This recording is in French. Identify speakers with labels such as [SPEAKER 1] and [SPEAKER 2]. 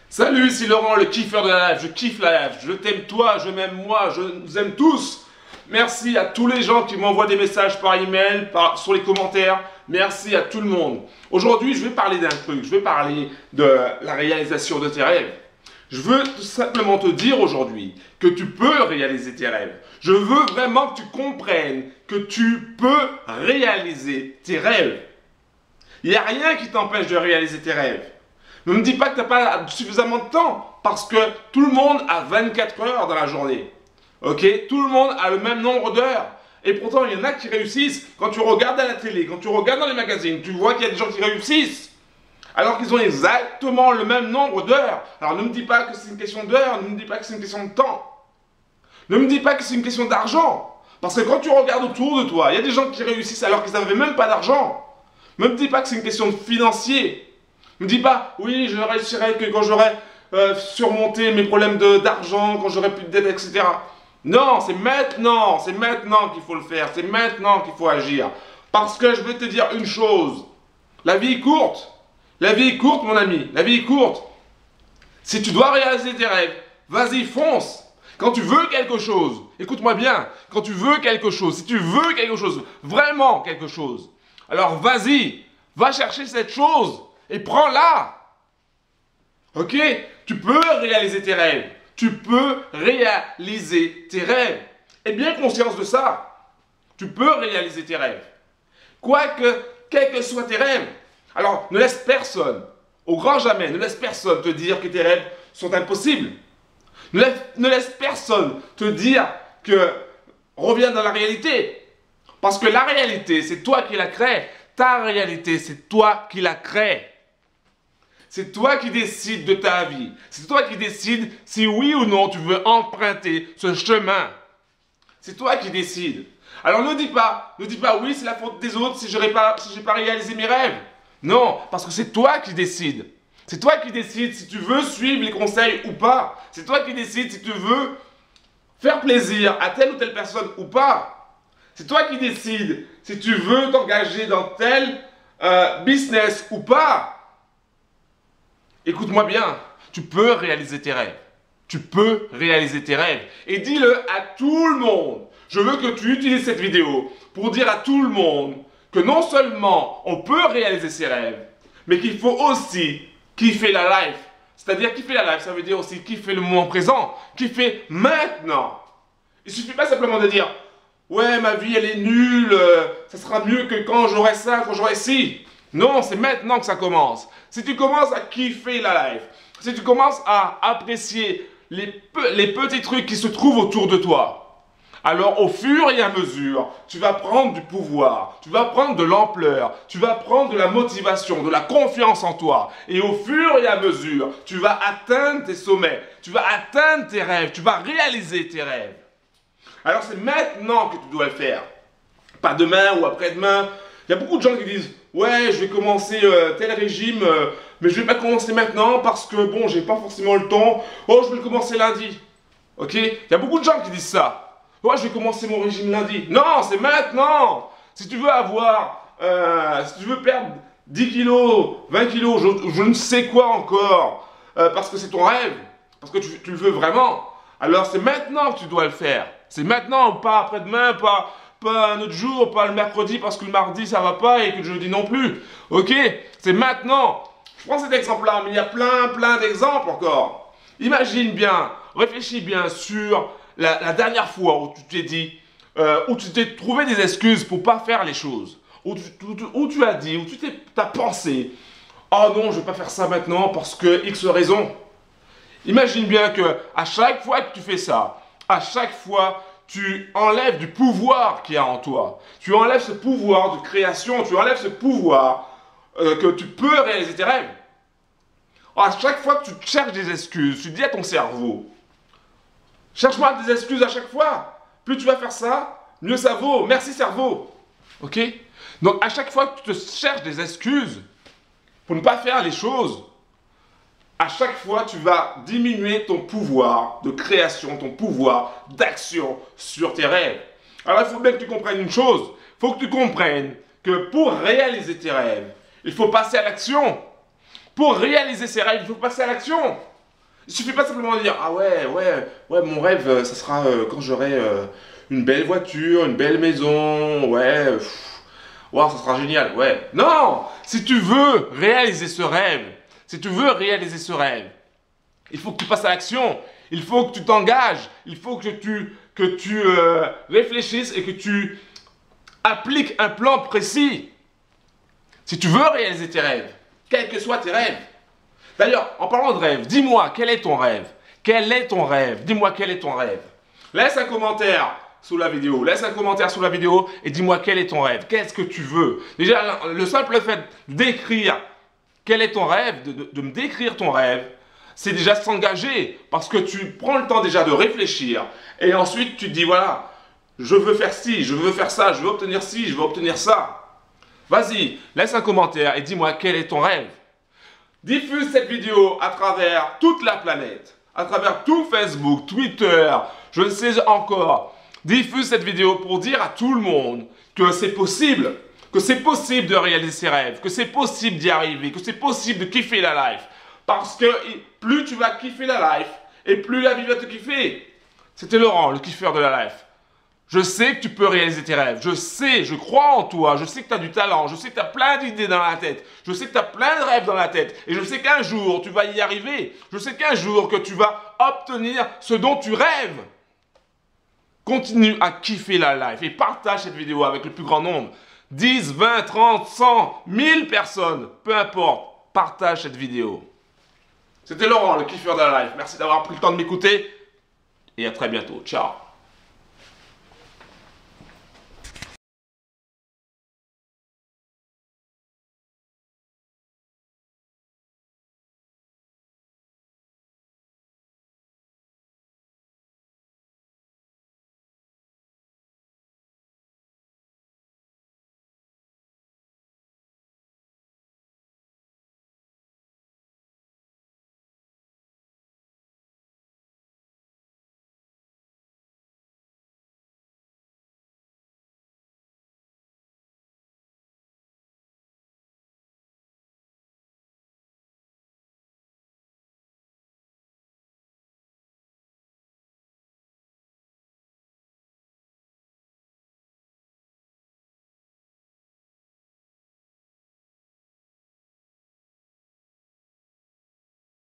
[SPEAKER 1] Salut, c'est Laurent, le kiffeur de la life. Je kiffe la life. Je t'aime toi, je m'aime moi, je nous aime tous. Merci à tous les gens qui m'envoient des messages par email, sur les commentaires. Merci à tout le monde. Aujourd'hui, je vais parler d'un truc. Je vais parler de la réalisation de tes rêves. Je veux tout simplement te dire aujourd'hui que tu peux réaliser tes rêves. Je veux vraiment que tu comprennes que tu peux réaliser tes rêves. Il n'y a rien qui t'empêche de réaliser tes rêves. Ne me dis pas que tu n'as pas suffisamment de temps, parce que tout le monde a 24 heures dans la journée. Ok? Tout le monde a le même nombre d'heures. Et pourtant, il y en a qui réussissent. Quand tu regardes à la télé, quand tu regardes dans les magazines, tu vois qu'il y a des gens qui réussissent. Alors qu'ils ont exactement le même nombre d'heures. Alors ne me dis pas que c'est une question d'heures, ne me dis pas que c'est une question de temps. Ne me dis pas que c'est une question d'argent. Parce que quand tu regardes autour de toi, il y a des gens qui réussissent alors qu'ils n'avaient même pas d'argent. Ne me dis pas que c'est une question de financier. Ne me dis pas, oui, je réussirai que quand j'aurai surmonté mes problèmes d'argent, quand j'aurai plus de dettes, etc. Non, c'est maintenant qu'il faut le faire, c'est maintenant qu'il faut agir. Parce que je veux te dire une chose, la vie est courte. La vie est courte, mon ami, la vie est courte. Si tu dois réaliser tes rêves, vas-y, fonce. Quand tu veux quelque chose, écoute-moi bien, quand tu veux quelque chose, si tu veux quelque chose, vraiment quelque chose, alors vas-y, va chercher cette chose et prends-la. Ok? Tu peux réaliser tes rêves. Tu peux réaliser tes rêves. Aie bien conscience de ça. Tu peux réaliser tes rêves. Quoique, quels que soient tes rêves. Alors, ne laisse personne, au grand jamais, ne laisse personne te dire que tes rêves sont impossibles. Ne laisse personne te dire que reviens dans la réalité. Parce que la réalité, c'est toi qui la crée. Ta réalité, c'est toi qui la crée. C'est toi qui décides de ta vie. C'est toi qui décides si oui ou non tu veux emprunter ce chemin. C'est toi qui décides. Alors ne dis pas oui, c'est la faute des autres si j'ai pas réalisé mes rêves. Non, parce que c'est toi qui décides. C'est toi qui décides si tu veux suivre les conseils ou pas. C'est toi qui décides si tu veux faire plaisir à telle ou telle personne ou pas. C'est toi qui décides si tu veux t'engager dans tel business ou pas. Écoute-moi bien, tu peux réaliser tes rêves. Tu peux réaliser tes rêves. Et dis-le à tout le monde. Je veux que tu utilises cette vidéo pour dire à tout le monde que non seulement on peut réaliser ses rêves, mais qu'il faut aussi kiffer la life. C'est-à-dire kiffer la life, ça veut dire aussi kiffer le moment présent, kiffer maintenant. Il ne suffit pas simplement de dire « Ouais, ma vie, elle est nulle, ça sera mieux que quand j'aurai ça, quand j'aurai ci. » Non, c'est maintenant que ça commence. Si tu commences à kiffer la life, si tu commences à apprécier les petits trucs qui se trouvent autour de toi, alors au fur et à mesure, tu vas prendre du pouvoir, tu vas prendre de l'ampleur, tu vas prendre de la motivation, de la confiance en toi. Et au fur et à mesure, tu vas atteindre tes sommets, tu vas atteindre tes rêves, tu vas réaliser tes rêves. Alors c'est maintenant que tu dois le faire. Pas demain ou après-demain. Il y a beaucoup de gens qui disent « Ouais, je vais commencer tel régime, mais je ne vais pas commencer maintenant parce que bon, j'ai pas forcément le temps. Oh, je vais le commencer lundi. » Ok? Il y a beaucoup de gens qui disent ça. « Ouais, je vais commencer mon régime lundi. » Non, c'est maintenant. Si tu veux si tu veux perdre 10 kilos, 20 kilos, je ne sais quoi encore, parce que c'est ton rêve, parce que tu le veux vraiment, alors c'est maintenant que tu dois le faire. C'est maintenant, pas après-demain, pas un autre jour, pas le mercredi parce que le mardi ça va pas et que le jeudi non plus. Ok? C'est maintenant. Je prends cet exemple-là, mais il y a plein d'exemples encore. Imagine bien, réfléchis bien sur la dernière fois où tu t'es dit, où tu t'es trouvé des excuses pour pas faire les choses. Où tu as dit, où tu t'as pensé, oh non, je vais pas faire ça maintenant parce que X raison. Imagine bien que à chaque fois que tu fais ça, à chaque fois, tu enlèves du pouvoir qu'il y a en toi. Tu enlèves ce pouvoir de création, tu enlèves ce pouvoir que tu peux réaliser tes rêves. Alors, à chaque fois que tu cherches des excuses, tu dis à ton cerveau, cherche-moi des excuses à chaque fois. Plus tu vas faire ça, mieux ça vaut. Merci cerveau. Ok? Donc à chaque fois que tu te cherches des excuses pour ne pas faire les choses, à chaque fois, tu vas diminuer ton pouvoir de création, ton pouvoir d'action sur tes rêves. Alors, il faut bien que tu comprennes une chose. Il faut que tu comprennes que pour réaliser tes rêves, il faut passer à l'action. Pour réaliser ses rêves, il faut passer à l'action. Il suffit pas simplement de dire « Ah ouais, mon rêve, ça sera quand j'aurai une belle voiture, une belle maison, ouais, wow, ça sera génial, ouais. » Non! Si tu veux réaliser ce rêve, il faut que tu passes à l'action, il faut que tu t'engages, il faut que tu réfléchisses et que tu appliques un plan précis. Si tu veux réaliser tes rêves, quels que soient tes rêves. D'ailleurs, en parlant de rêve, dis-moi, quel est ton rêve? Quel est ton rêve? Dis-moi, quel est ton rêve? Laisse un commentaire sous la vidéo. Et dis-moi quel est ton rêve. Qu'est-ce que tu veux? Déjà, le simple fait d'écrire quel est ton rêve, de me décrire ton rêve, c'est déjà s'engager. Parce que tu prends le temps déjà de réfléchir. Et ensuite, tu te dis, voilà, je veux faire ci, je veux faire ça, je veux obtenir ci, je veux obtenir ça. Vas-y, laisse un commentaire et dis-moi quel est ton rêve. Diffuse cette vidéo à travers toute la planète, à travers tout Facebook, Twitter, je ne sais encore. Diffuse cette vidéo pour dire à tout le monde que c'est possible de réaliser ses rêves, que c'est possible d'y arriver, que c'est possible de kiffer la life. Parce que plus tu vas kiffer la life, et plus la vie va te kiffer. C'était Laurent, le kiffeur de la life. Je sais que tu peux réaliser tes rêves. Je sais, je crois en toi. Je sais que tu as du talent. Je sais que tu as plein d'idées dans la tête. Je sais que tu as plein de rêves dans la tête. Et je sais qu'un jour, tu vas y arriver. Je sais qu'un jour, que tu vas obtenir ce dont tu rêves. Continue à kiffer la life et partage cette vidéo avec le plus grand nombre. 10, 20, 30, 100, 1000 personnes. Peu importe. Partage cette vidéo. C'était Laurent, le kiffeur de la life. Merci d'avoir pris le temps de m'écouter. Et à très bientôt. Ciao.